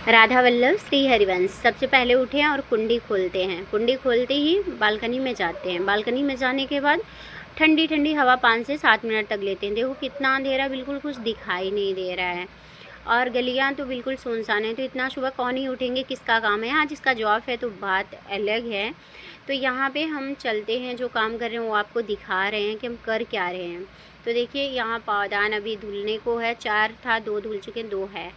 राधा वल्लभ श्री हरिवंश। सबसे पहले उठे हैं और कुंडी खोलते हैं। कुंडी खोलते ही बालकनी में जाते हैं। बालकनी में जाने के बाद ठंडी ठंडी हवा 5 से 7 मिनट तक लेते हैं। देखो कितना अंधेरा, बिल्कुल कुछ दिखाई नहीं दे रहा है और गलियां तो बिल्कुल सुनसान है। तो इतना सुबह कौन ही उठेंगे, किसका काम है। हाँ, जिसका जॉब है तो बात अलग है। तो यहाँ पे हम चलते हैं, जो काम कर रहे हैं वो आपको दिखा रहे हैं कि हम कर क्या रहे हैं। तो देखिए यहाँ पावदान अभी धुलने को है। 4 था, 2 धुल चुके, 2 है।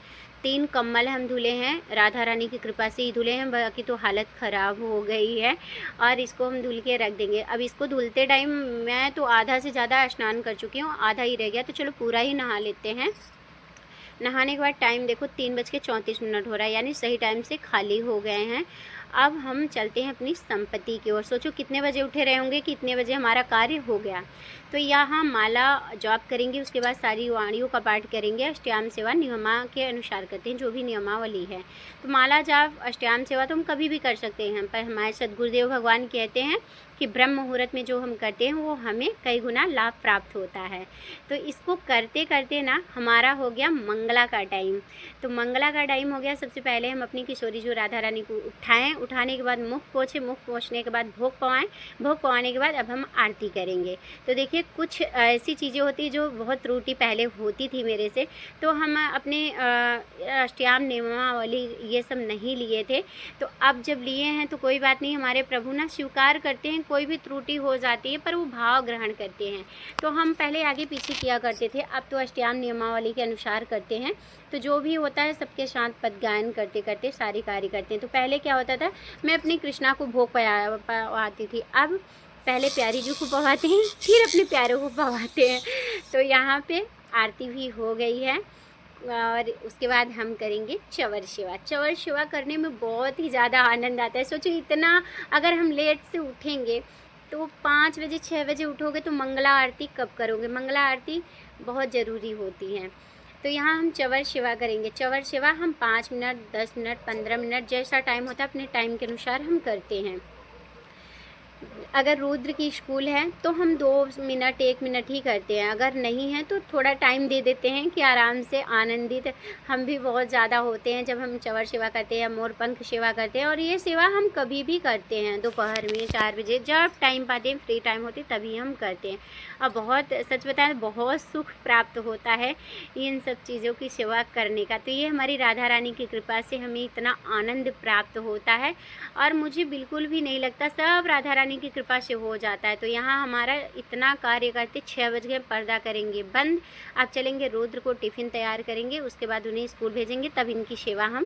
3 कम्बल हम धुले हैं, राधा रानी की कृपा से ही धुले हैं, बाकी तो हालत ख़राब हो गई है। और इसको हम धुल के रख देंगे। अब इसको धुलते टाइम मैं तो आधा से ज़्यादा स्नान कर चुकी हूँ, आधा ही रह गया, तो चलो पूरा ही नहा लेते हैं। नहाने के बाद टाइम देखो 3:34 हो रहा है, यानी सही टाइम से खाली हो गए हैं। अब हम चलते हैं अपनी संपत्ति की ओर। सोचो कितने बजे उठे रहे होंगे कि इतने बजे हमारा कार्य हो गया। तो यहाँ माला जॉब करेंगे, उसके बाद सारी वाणियों का पाठ करेंगे। अष्टयाम सेवा नियमा के अनुसार करते हैं, जो भी नियमावली है। तो माला जाप अष्टयाम सेवा तो हम कभी भी कर सकते हैं, पर हमारे सदगुरुदेव भगवान कहते हैं कि ब्रह्म मुहूर्त में जो हम करते हैं वो हमें कई गुना लाभ प्राप्त होता है। तो इसको करते करते ना हमारा हो गया मंगला का टाइम। तो मंगला का टाइम हो गया। सबसे पहले हम अपनी किशोरी जो राधा रानी को उठाएं, उठाने के बाद मुख पोछे, मुख पोछने के बाद भोग पवाएं, भोग पवाने के बाद अब हम आरती करेंगे। तो देखिए कुछ ऐसी चीज़ें होती जो बहुत त्रुटि पहले होती थी मेरे से, तो हम अपने अष्टयाम नियमावली ये सब नहीं लिए थे। तो अब जब लिए हैं तो कोई बात नहीं, हमारे प्रभु ना स्वीकार करते हैं, कोई भी त्रुटि हो जाती है पर वो भाव ग्रहण करते हैं। तो हम पहले आगे पीछे किया करते थे, अब तो अष्टयाम नियमावली के अनुसार करते हैं। तो जो भी होता है सबके साथ पद गायन करते करते सारी कार्य करते हैं। तो पहले क्या होता था, मैं अपनी कृष्णा को भोग पवाती थी, अब पहले प्यारी जी को पवाते हैं, फिर अपने प्यारों को पवाते हैं। तो यहाँ पे आरती भी हो गई है और उसके बाद हम करेंगे चवर सेवा। चवर सेवा करने में बहुत ही ज़्यादा आनंद आता है। सोचो इतना, अगर हम लेट से उठेंगे तो 5 बजे 6 बजे उठोगे तो मंगला आरती कब करोगे। मंगला आरती बहुत ज़रूरी होती है। तो यहाँ हम चवर सेवा करेंगे। चवर सेवा हम 5 मिनट, 10 मिनट, 15 मिनट, जैसा टाइम होता है अपने टाइम के अनुसार हम करते हैं। अगर रुद्र की स्कूल है तो हम 2 मिनट 1 मिनट ही करते हैं, अगर नहीं है तो थोड़ा टाइम दे देते हैं कि आराम से आनंदित हम भी बहुत ज़्यादा होते हैं जब हम चवर सेवा करते हैं या मोरपंख सेवा करते हैं। और ये सेवा हम कभी भी करते हैं, दोपहर में 4 बजे जब टाइम पाते हैं, फ्री टाइम होती तभी हम करते हैं। और बहुत, सच बताएं, बहुत सुख प्राप्त होता है इन सब चीज़ों की सेवा करने का। तो ये हमारी राधा रानी की कृपा से हमें इतना आनंद प्राप्त होता है और मुझे बिल्कुल भी नहीं लगता, सब राधा रानी की कृपा से हो जाता है। तो यहाँ हमारा इतना कार्य करते 6 बज गए, पर्दा करेंगे बंद। अब चलेंगे रुद्र को टिफ़िन तैयार करेंगे, उसके बाद उन्हें स्कूल भेजेंगे, तब इनकी सेवा हम